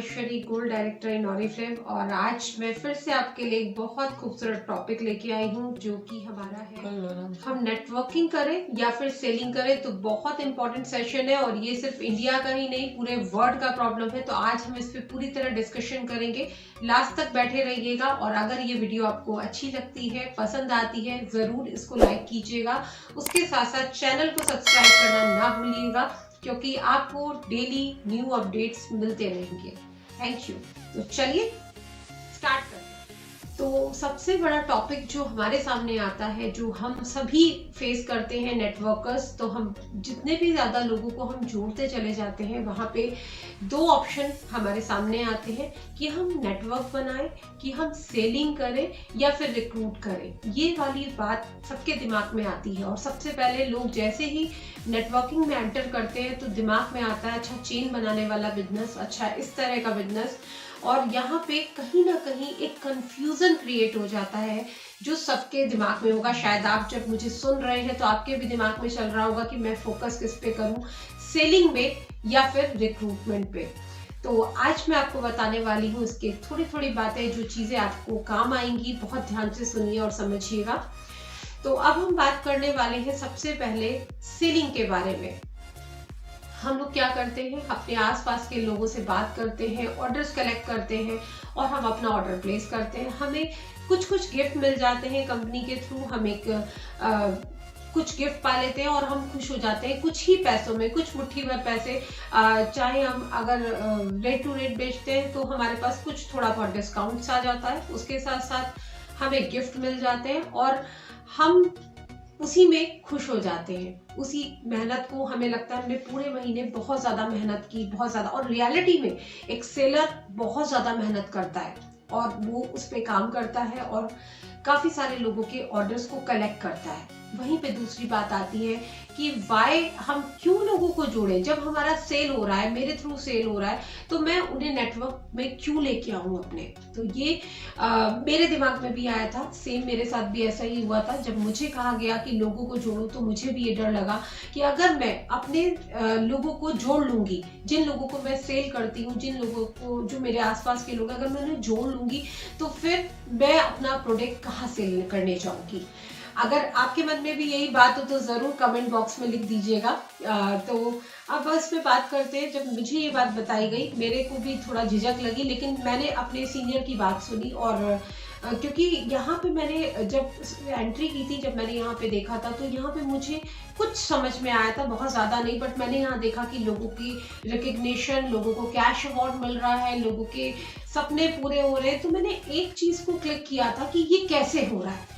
Maheshwari, gold director in Oriflame. और आज मैं फिर से आपके लिए एक बहुत खूबसूरत टॉपिक लेके आई हूँ जो कि हमारा है हम नेटवर्किंग करें या फिर सेलिंग करें। तो बहुत इंपॉर्टेंट सेशन है और ये सिर्फ इंडिया का ही नहीं पूरे वर्ल्ड का प्रॉब्लम है। तो आज हम इस पर पूरी तरह डिस्कशन करेंगे, लास्ट तक बैठे रहिएगा। और अगर ये वीडियो आपको अच्छी लगती है, पसंद आती है, जरूर इसको लाइक कीजिएगा। उसके साथ साथ चैनल को सब्सक्राइब करना ना भूलिएगा क्योंकि आपको डेली न्यू अपडेट्स मिलते रहेंगे। Thank you. तो चलिए स्टार्ट करते हैं। तो सबसे बड़ा टॉपिक जो हमारे सामने आता है, जो हम सभी फेस करते हैं नेटवर्कर्स, तो हम जितने भी ज़्यादा लोगों को हम जोड़ते चले जाते हैं वहाँ पे दो ऑप्शन हमारे सामने आते हैं कि हम नेटवर्क बनाएं, कि हम सेलिंग करें या फिर रिक्रूट करें। ये वाली बात सबके दिमाग में आती है और सबसे पहले लोग जैसे ही नेटवर्किंग में एंटर करते हैं तो दिमाग में आता है अच्छा चेन बनाने वाला बिजनेस, अच्छा इस तरह का बिजनेस। और यहाँ पे कहीं ना कहीं एक कंफ्यूजन क्रिएट हो जाता है जो सबके दिमाग में होगा। शायद आप जब मुझे सुन रहे हैं तो आपके भी दिमाग में चल रहा होगा कि मैं फोकस किस पे करूं, सेलिंग में या फिर रिक्रूटमेंट पे। तो आज मैं आपको बताने वाली हूँ इसके थोड़ी थोड़ी बातें, जो चीजें आपको काम आएंगी। बहुत ध्यान से सुनिए और समझिएगा। तो अब हम बात करने वाले हैं सबसे पहले सेलिंग के बारे में। हम लोग क्या करते हैं, अपने आसपास के लोगों से बात करते हैं, ऑर्डर्स कलेक्ट करते हैं और हम अपना ऑर्डर प्लेस करते हैं। हमें कुछ गिफ्ट मिल जाते हैं कंपनी के थ्रू, हम एक कुछ गिफ्ट पा लेते हैं और हम खुश हो जाते हैं कुछ ही पैसों में, कुछ मुट्ठी भर पैसे। चाहे हम अगर रेट टू रेट बेचते हैं तो हमारे पास कुछ थोड़ा बहुत डिस्काउंट्स आ जाता है, उसके साथ साथ हमें गिफ्ट मिल जाते हैं और हम उसी में खुश हो जाते हैं। उसी मेहनत को हमें लगता है हमने पूरे महीने बहुत ज्यादा मेहनत की, बहुत ज्यादा। और रियलिटी में एक सेलर बहुत ज्यादा मेहनत करता है और वो उस पे काम करता है और काफी सारे लोगों के ऑर्डर्स को कलेक्ट करता है। वहीं पे दूसरी बात आती है कि वाई हम क्यों लोगों को जोड़े। जब हमारा सेल हो रहा है, मेरे थ्रू सेल हो रहा है, तो मैं उन्हें नेटवर्क में क्यों लेके आऊं अपने। तो ये मेरे दिमाग में भी आया था, सेम मेरे साथ भी ऐसा ही हुआ था। जब मुझे कहा गया कि लोगों को जोड़ो तो मुझे भी ये डर लगा कि अगर मैं अपने लोगों को जोड़ लूंगी, जिन लोगों को मैं सेल करती हूँ, जिन लोगों को, जो मेरे आसपास के लोग, अगर मैं उन्हें जोड़ लूंगी तो फिर मैं अपना प्रोडक्ट कहाँ सेल करने जाऊंगी। अगर आपके मन में भी यही बात हो तो जरूर कमेंट बॉक्स में लिख दीजिएगा। तो अब इस पे बात करते हैं। जब मुझे ये बात बताई गई मेरे को भी थोड़ा झिझक लगी, लेकिन मैंने अपने सीनियर की बात सुनी। और क्योंकि यहाँ पे मैंने जब एंट्री की थी, जब मैंने यहाँ पे देखा था तो यहाँ पे मुझे कुछ समझ में आया था, बहुत ज्यादा नहीं, बट मैंने यहाँ देखा कि लोगों की रिकग्निशन, लोगों को कैश अवार्ड मिल रहा है, लोगों के सपने पूरे हो रहे हैं। तो मैंने एक चीज को क्लिक किया था कि ये कैसे हो रहा है,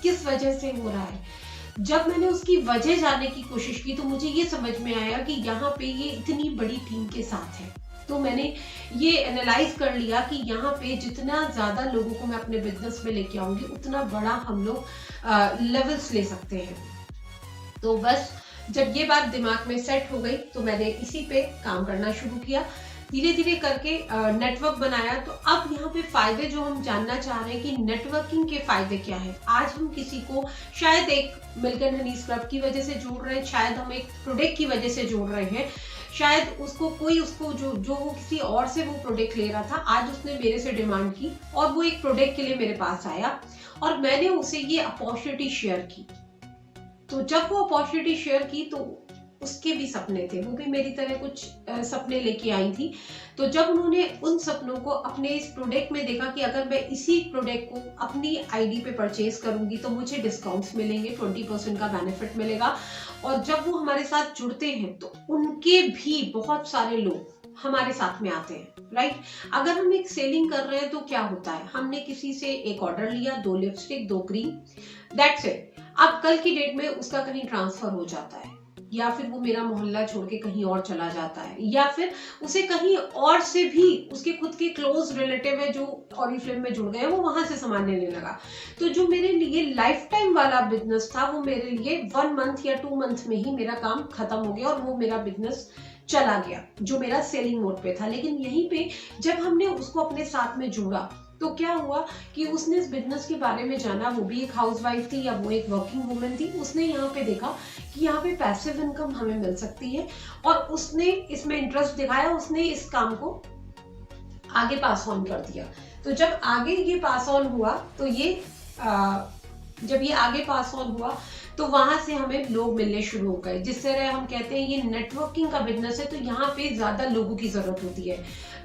किस वजह से हो रहा है। जब मैंने उसकी वजह जानने की कोशिश की तो मुझे ये समझ में आया कि यहाँ पे ये इतनी बड़ी टीम के साथ है। तो मैंने ये एनालाइज कर लिया कि यहाँ पे जितना ज्यादा लोगों को मैं अपने बिजनेस में लेके आऊंगी उतना बड़ा हम लोग लेवल्स ले सकते हैं। तो बस जब ये बात दिमाग में सेट हो गई तो मैंने इसी पे काम करना शुरू किया, धीरे धीरे करके नेटवर्क बनाया। तो अब यहाँ पे फायदे जो हम जानना चाह रहे हैं कि नेटवर्किंग के फायदे क्या है। आज हम किसी को शायद एक मिल्क एंड हनी स्क्रब की वजह से जोड़ रहे हैं, शायद हम एक प्रोडक्ट की वजह से जोड़ रहे हैं, शायद उसको कोई उसको जो वो किसी और से वो प्रोडक्ट ले रहा था, आज उसने मेरे से डिमांड की और वो एक प्रोडक्ट के लिए मेरे पास आया और मैंने उसे ये अपॉर्चुनिटी शेयर की। तो जब वो अपॉर्चुनिटी शेयर की तो उसके भी सपने थे, वो भी मेरी तरह कुछ सपने लेके आई थी। तो जब उन्होंने उन सपनों को अपने इस प्रोडक्ट में देखा कि अगर मैं इसी प्रोडक्ट को अपनी आईडी पे परचेज करूंगी तो मुझे डिस्काउंट्स मिलेंगे, 20% का बेनिफिट मिलेगा। और जब वो हमारे साथ जुड़ते हैं तो उनके भी बहुत सारे लोग हमारे साथ में आते हैं, राइट। अगर हम एक सेलिंग कर रहे हैं तो क्या होता है, हमने किसी से एक ऑर्डर लिया, 2 लिपस्टिक, 2 क्रीम, दैट्स इट। अब कल की डेट में उसका कहीं ट्रांसफर हो जाता है, या फिर वो मेरा मोहल्ला छोड़ के कहीं और चला जाता है, या फिर उसे कहीं और से भी उसके खुद के क्लोज रिलेटिव है जो ऑरिफ्लेम में जुड़ गए, वो वहां से सामान लेने लगा। तो जो मेरे लिए लाइफ टाइम वाला बिजनेस था वो मेरे लिए 1 मंथ या 2 मंथ में ही मेरा काम खत्म हो गया और वो मेरा बिजनेस चला गया जो मेरा सेलिंग मोड पे था। लेकिन यहीं पे जब हमने उसको अपने साथ में जोड़ा तो क्या हुआ कि उसने इस बिजनेस के बारे में जाना, वो भी एक हाउसवाइफ थी या वो एक वर्किंग वुमन थी। उसने यहाँ पे देखा कि यहाँ पे पैसिव इनकम हमें मिल सकती है और उसने इसमें इंटरेस्ट दिखाया, उसने इस काम को आगे पास ऑन कर दिया। तो जब आगे ये पास ऑन हुआ तो ये जब ये आगे पास ऑन हुआ तो वहां से हमें लोग मिलने शुरू हो गए, जिस तरह हम कहते हैं ये नेटवर्किंग का बिजनेस है, तो यहाँ पे ज्यादा लोगों की जरूरत होती है।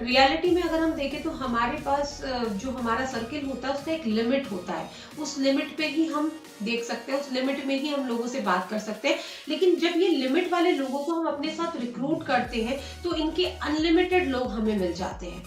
रियलिटी में अगर हम देखें तो हमारे पास जो हमारा सर्किल होता है उसका एक लिमिट होता है, उस लिमिट पे ही हम देख सकते हैं, उस लिमिट में ही हम लोगों से बात कर सकते हैं। लेकिन जब ये लिमिट वाले लोगों को हम अपने साथ रिक्रूट करते हैं तो इनके अनलिमिटेड लोग हमें मिल जाते हैं।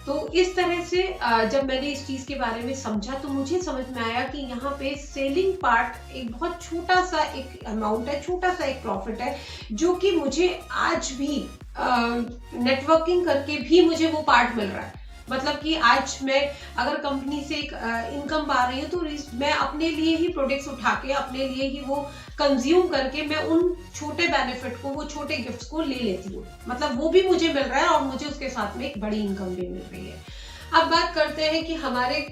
तो इस तरह से जब मैंने इस चीज के बारे में समझा तो मुझे समझ में आया कि यहाँ पे सेलिंग पार्ट एक बहुत छोटा सा एक अमाउंट है, छोटा सा एक प्रॉफिट है, जो कि मुझे आज भी नेटवर्किंग करके भी मुझे वो पार्ट मिल रहा है। मतलब कि आज मैं अगर कंपनी से एक इनकम पा रही हूँ तो मैं अपने लिए ही प्रोडक्ट्स उठा के अपने लिए ही वो कंज्यूम करके मैं उन छोटे बेनिफिट को, वो छोटे गिफ्ट्स को ले लेती हूँ। मतलब वो भी मुझे मिल रहा है और मुझे उसके साथ में एक बड़ी इनकम भी मिल रही है। अब बात करते हैं कि हमारे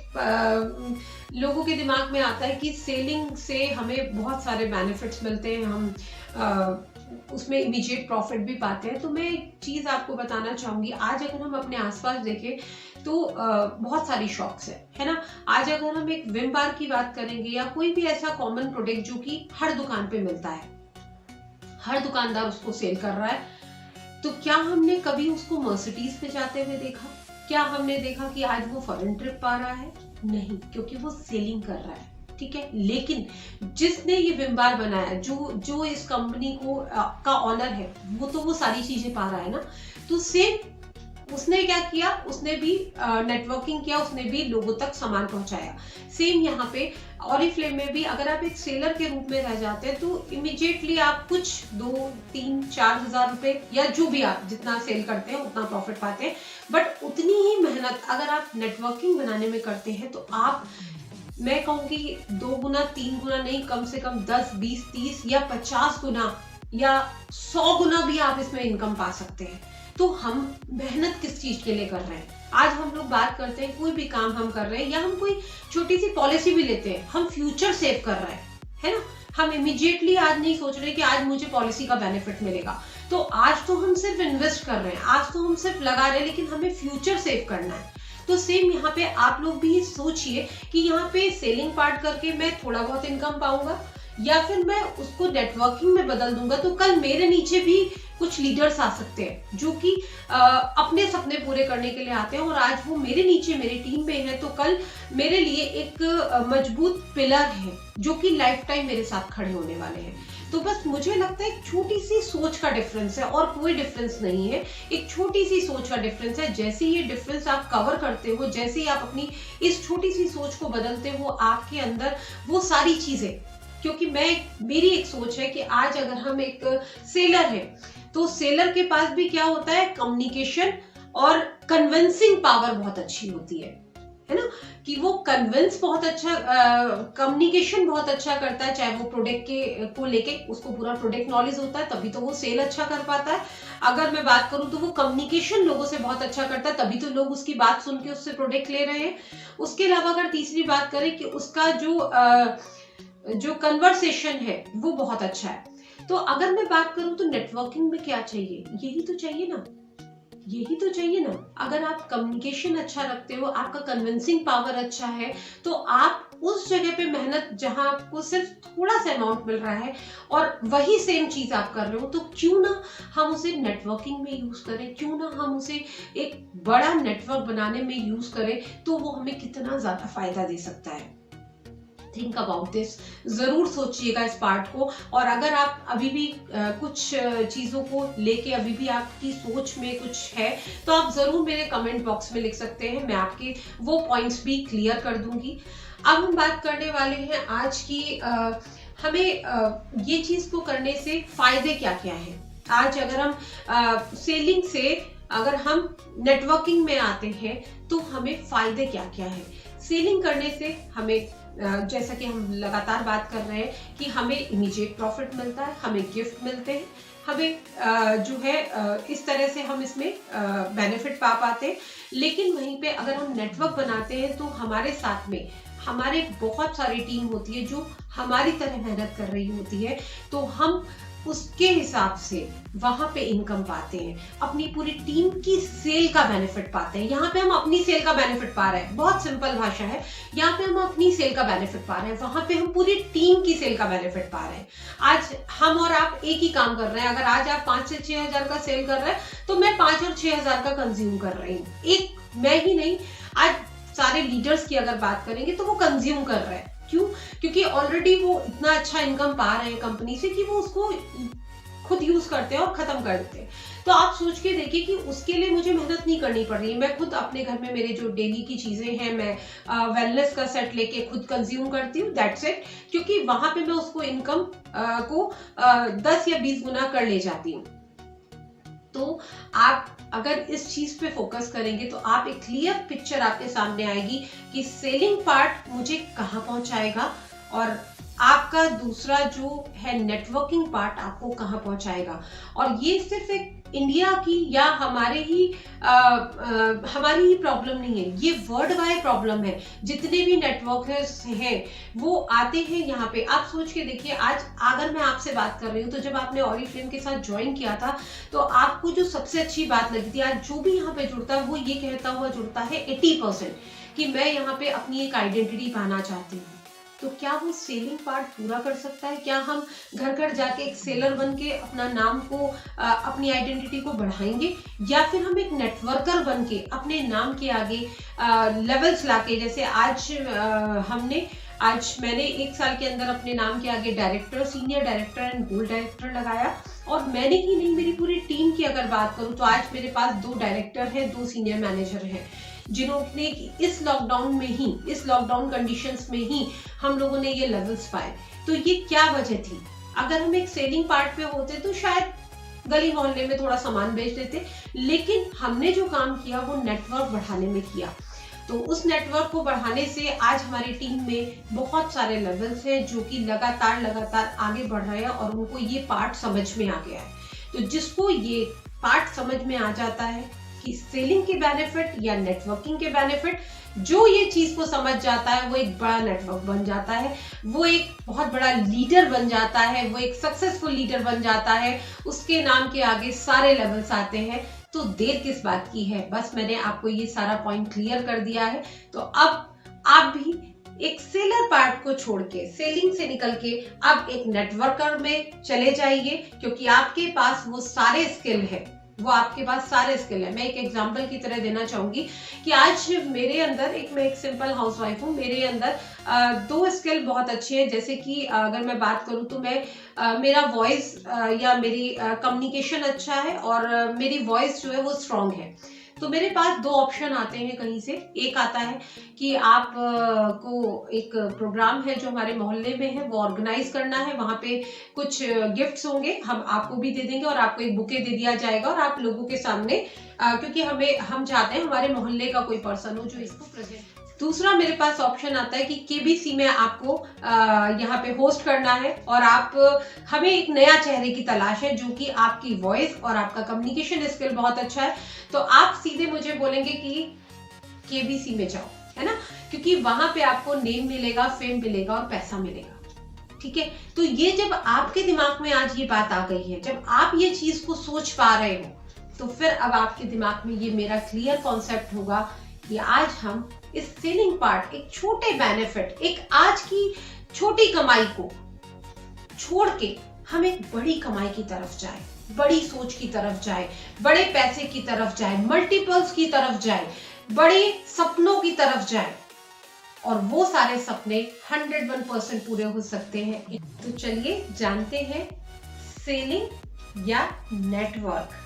लोगों के दिमाग में आता है कि सेलिंग से हमें बहुत सारे बेनिफिट्स मिलते हैं, हम उसमें इमीडिएट प्रॉफिट भी पाते हैं। तो मैं एक चीज आपको बताना चाहूंगी, आज अगर हम अपने आसपास देखें तो बहुत सारी शॉप्स है ना। आज अगर हम एक विम बार की बात करेंगे या कोई भी ऐसा कॉमन प्रोडक्ट जो कि हर दुकान पे मिलता है, हर दुकानदार उसको सेल कर रहा है, तो क्या हमने कभी उसको मर्सिडीज पे जाते हुए देखा? क्या हमने देखा कि आज वो फॉरेन ट्रिप पा रहा है? नहीं, क्योंकि वो सेलिंग कर रहा है, ठीक है। लेकिन जिसने ये विम बार बनाया, जो इस कंपनी को का ऑनर है, वो सारी चीजें पा रहा है ना। तो सेम उसने क्या किया, उसने भी नेटवर्किंग किया, उसने भी लोगों तक सामान पहुंचाया। सेम यहाँ पे ऑरिफ्लेम में भी अगर आप एक सेलर के रूप में रह जाते हैं तो इमीडिएटली आप कुछ 2-3-4 हजार रुपए या जो भी आप जितना सेल करते हैं उतना प्रॉफिट पाते हैं। बट उतनी ही मेहनत अगर आप नेटवर्किंग बनाने में करते हैं तो आप, मैं कहूंगी 2 गुना 3 गुना नहीं, कम से कम 10, 20, 30 या 50 गुना या 100 गुना भी आप इसमें इनकम पा सकते हैं। तो हम मेहनत किस चीज के लिए कर रहे हैं? आज हम लोग बात करते हैं कोई भी काम हम कर रहे हैं या हम कोई छोटी सी पॉलिसी भी लेते हैं, हम फ्यूचर सेव कर रहे हैं, है ना। हम इमीडिएटली आज नहीं सोच रहे कि आज मुझे पॉलिसी का बेनिफिट मिलेगा, तो आज तो हम सिर्फ इन्वेस्ट कर रहे हैं, आज तो हम सिर्फ लगा रहे हैं, लेकिन हमें फ्यूचर सेव करना है। तो सेम यहाँ पे आप लोग भी सोचिए कि यहाँ पे सेलिंग पार्ट करके मैं थोड़ा बहुत इनकम पाऊंगा या फिर मैं उसको नेटवर्किंग में बदल दूंगा, तो कल मेरे नीचे भी कुछ लीडर्स आ सकते हैं जो कि अपने सपने पूरे करने के लिए आते हैं और आज वो मेरे नीचे मेरी टीम में है, तो कल मेरे लिए एक मजबूत पिलर है जो कि लाइफ टाइम मेरे साथ खड़े होने वाले हैं। तो बस मुझे लगता है एक छोटी सी सोच का डिफरेंस है और कोई डिफरेंस नहीं है, एक छोटी सी सोच का डिफरेंस है। जैसे ये डिफरेंस आप कवर करते हो, जैसे ही आप अपनी इस छोटी सी सोच को बदलते हो, आपके अंदर वो सारी चीजें, क्योंकि मेरी एक सोच है कि आज अगर हम एक सेलर है तो सेलर के पास भी क्या होता है, कम्युनिकेशन और कन्विंसिंग पावर बहुत अच्छी होती है ना, कि वो कन्विंस बहुत अच्छा, कम्युनिकेशन बहुत अच्छा करता है, चाहे वो प्रोडक्ट को लेके उसको पूरा प्रोडक्ट नॉलेज होता है तभी तो वो सेल अच्छा कर पाता है। अगर मैं बात करूं तो वो कम्युनिकेशन लोगों से बहुत अच्छा करता है, तभी तो लोग उसकी बात सुन के उससे प्रोडक्ट ले रहे हैं। उसके अलावा अगर तीसरी बात करें कि उसका जो कन्वर्सेशन है वो बहुत अच्छा है। तो अगर मैं बात करूं तो नेटवर्किंग में क्या चाहिए, यही तो चाहिए ना, यही तो चाहिए ना। अगर आप कम्युनिकेशन अच्छा रखते हो, आपका कन्विंसिंग पावर अच्छा है, तो आप उस जगह पे मेहनत जहां आपको सिर्फ थोड़ा सा अमाउंट मिल रहा है और वही सेम चीज आप कर रहे हो, तो क्यों ना हम उसे नेटवर्किंग में यूज करें, क्यों ना हम उसे एक बड़ा नेटवर्क बनाने में यूज करें, तो वो हमें कितना ज्यादा फायदा दे सकता है। थिंक अबाउट दिस, जरूर सोचिएगा इस पार्ट को। और अगर आप अभी भी कुछ चीजों को लेके अभी भी आपकी सोच में कुछ है तो आप जरूर मेरे कमेंट बॉक्स में लिख सकते हैं, मैं आपके वो पॉइंट्स भी क्लियर कर दूंगी। अब हम बात करने वाले हैं आज की हमें ये चीज को करने से फायदे क्या क्या है। आज अगर हम सेलिंग से अगर हम नेटवर्किंग में आते हैं तो हमें फायदे क्या क्या है। सेलिंग करने से हमें जैसा कि हम लगातार बात कर रहे हैं कि हमें इमीडिएट प्रॉफिट मिलता है, हमें गिफ्ट मिलते हैं, हमें जो है इस तरह से हम इसमें बेनिफिट पा पाते हैं। लेकिन वहीं पे अगर हम नेटवर्क बनाते हैं तो हमारे साथ में हमारे बहुत सारी टीम होती है जो हमारी तरह मेहनत कर रही होती है, तो हम उसके हिसाब से वहां पे इनकम पाते हैं, अपनी पूरी टीम की सेल का बेनिफिट पाते हैं। यहाँ पे हम अपनी सेल का बेनिफिट पा रहे हैं, बहुत सिंपल भाषा है, यहाँ पे हम अपनी सेल का बेनिफिट पा रहे हैं, वहां पे हम पूरी टीम की सेल का बेनिफिट पा रहे हैं। आज हम और आप एक ही काम कर रहे हैं, अगर आज आप 5 से 6 हजार का सेल कर रहे हैं तो मैं 5 और 6 हजार का कंज्यूम कर रही हूँ। एक मैं ही नहीं, आज सारे लीडर्स की अगर बात करेंगे तो वो कंज्यूम कर रहे हैं। क्यों? क्योंकि ऑलरेडी वो इतना अच्छा इनकम पा रहे हैं कंपनी से कि वो उसको खुद यूज करते हैं और खत्म कर देते हैं। तो आप सोच के देखिए कि उसके लिए मुझे मेहनत नहीं करनी पड़ रही है। मैं खुद अपने घर में मेरे जो डेली की चीजें हैं, मैं वेलनेस का सेट लेके खुद कंज्यूम करती हूँ, दैट्स इट। क्योंकि वहां पे मैं उसको इनकम को 10 या 20 गुना कर ले जाती हूँ। तो आप अगर इस चीज पे फोकस करेंगे तो आप एक क्लियर पिक्चर आपके सामने आएगी कि सेलिंग पार्ट मुझे कहाँ पहुंचाएगा और आपका दूसरा जो है नेटवर्किंग पार्ट आपको कहाँ पहुंचाएगा। और ये सिर्फ एक इंडिया की या हमारी ही प्रॉब्लम नहीं है, ये वर्ल्ड वाइड प्रॉब्लम है। जितने भी नेटवर्कर्स हैं वो आते हैं यहाँ पे। आप सोच के देखिए, आज अगर मैं आपसे बात कर रही हूँ तो जब आपने ऑरिफ्लेम के साथ ज्वाइन किया था तो आपको जो सबसे अच्छी बात लगी थी, आज जो भी यहाँ पे जुड़ता है वो ये कहता हुआ जुड़ता है 80% कि मैं यहाँ पे अपनी एक आइडेंटिटी पाना चाहती हूँ। तो क्या वो सेलिंग पार्ट पूरा कर सकता है? क्या हम घर घर जाके एक सेलर बन के अपना नाम को अपनी आइडेंटिटी को बढ़ाएंगे, या फिर हम एक नेटवर्कर बन के अपने नाम के आगे लेवल्स लाके, जैसे आज मैंने 1 साल के अंदर अपने नाम के आगे director, senior director and gold director लगाया। और मैंने ही नहीं, मेरी पूरी टीम की अगर बात करूं तो आज मेरे पास 2 डायरेक्टर हैं, 2 सीनियर मैनेजर हैं, जिन्होंने इस लॉकडाउन कंडीशंस में ही हम लोगों ने ये लेवल्स पाए। तो ये क्या वजह थी? अगर हम एक सेलिंग पार्ट पे होते तो शायद गली मोहल्ले में थोड़ा सामान बेच देते, लेकिन हमने जो काम किया वो नेटवर्क बढ़ाने में किया। तो उस नेटवर्क को बढ़ाने से आज हमारी टीम में बहुत सारे लेवल्स हैं जो कि लगातार आगे बढ़ रहे हैं और उनको ये पार्ट समझ में आ गया है। तो जिसको ये पार्ट समझ में आ जाता है कि सेलिंग के बेनिफिट या नेटवर्किंग के बेनिफिट, जो ये चीज को समझ जाता है वो एक बड़ा नेटवर्क बन जाता है, वो एक बहुत बड़ा लीडर बन जाता है, वो एक सक्सेसफुल लीडर बन जाता है। उसके नाम के आगे सारे लेवल्स आते हैं। तो देर किस बात की है? बस मैंने आपको ये सारा पॉइंट क्लियर कर दिया है। तो अब आप भी एक सेलर पार्ट को छोड़ के, सेलिंग से निकल के अब एक नेटवर्कर में चले जाइए, क्योंकि आपके पास वो सारे स्किल है, वो आपके पास सारे स्किल है। मैं एक एग्जांपल की तरह देना चाहूंगी कि आज मेरे अंदर मैं एक सिंपल हाउसवाइफ हूँ, मेरे अंदर 2 स्किल बहुत अच्छे हैं। जैसे कि अगर मैं बात करूँ तो मेरा वॉइस या मेरी कम्युनिकेशन अच्छा है और मेरी वॉइस जो है वो स्ट्रांग है। तो मेरे पास 2 ऑप्शन आते हैं कहीं से। एक आता है कि आप को एक प्रोग्राम है जो हमारे मोहल्ले में है, वो ऑर्गेनाइज करना है, वहां पे कुछ गिफ्ट्स होंगे, हम आपको भी दे देंगे और आपको एक बुके दे दिया जाएगा और आप लोगों के सामने, क्योंकि हम चाहते हैं हमारे मोहल्ले का कोई पर्सन हो जो इसको प्रेजेंट। दूसरा मेरे पास ऑप्शन आता है कि केबीसी में आपको यहाँ पे होस्ट करना है और हमें एक नया चेहरे की तलाश है जो कि आपकी वॉइस और आपका कम्युनिकेशन स्किल बहुत अच्छा है। तो आप सीधे मुझे बोलेंगे कि केबीसी में जाओ, है ना, क्योंकि वहां पे आपको नेम मिलेगा, फेम मिलेगा और पैसा मिलेगा। ठीक है, तो ये जब आपके दिमाग में आज ये बात आ गई है, जब आप ये चीज को सोच पा रहे हो, तो फिर अब आपके दिमाग में ये मेरा क्लियर कॉन्सेप्ट होगा कि आज हम इस सेलिंग पार्ट, एक छोटे बेनिफिट, एक आज की छोटी कमाई को छोड़ के हम एक बड़ी कमाई की तरफ जाए, बड़ी सोच की तरफ जाए, बड़े पैसे की तरफ जाए, मल्टीपल्स की तरफ जाए, बड़े सपनों की तरफ जाए, और वो सारे सपने 101% पूरे हो सकते हैं। तो चलिए जानते हैं सेलिंग या नेटवर्क।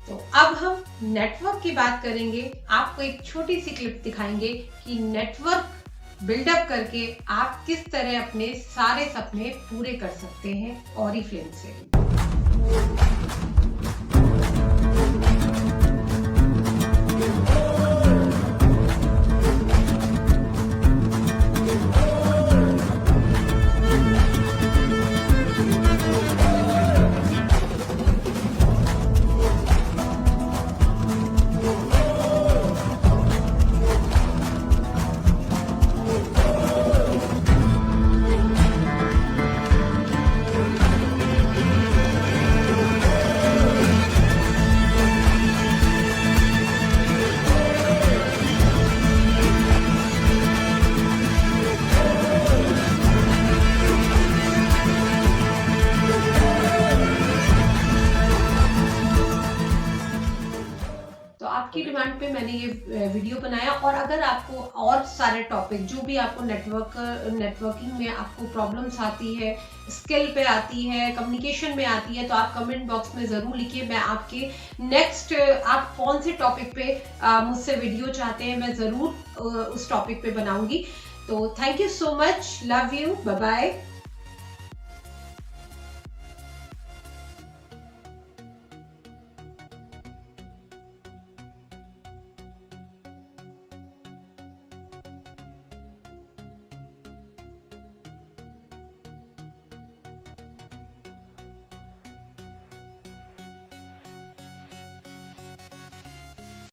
तो अब हम नेटवर्क की बात करेंगे। आपको एक छोटी सी क्लिप दिखाएंगे कि नेटवर्क बिल्डअप करके आप किस तरह अपने सारे सपने पूरे कर सकते हैं ऑरिफ्लेम से। डिमांड पे मैंने ये वीडियो बनाया। और अगर आपको और सारे टॉपिक जो भी आपको नेटवर्किंग में आपको प्रॉब्लम्स आती है, स्किल पे आती है, कम्युनिकेशन में आती है, तो आप कमेंट बॉक्स में ज़रूर लिखिए। मैं आपके नेक्स्ट आप कौन से टॉपिक पे मुझसे वीडियो चाहते हैं, मैं ज़रूर उस टॉपिक पे बनाऊंगी। तो thank you so much, love you, bye bye.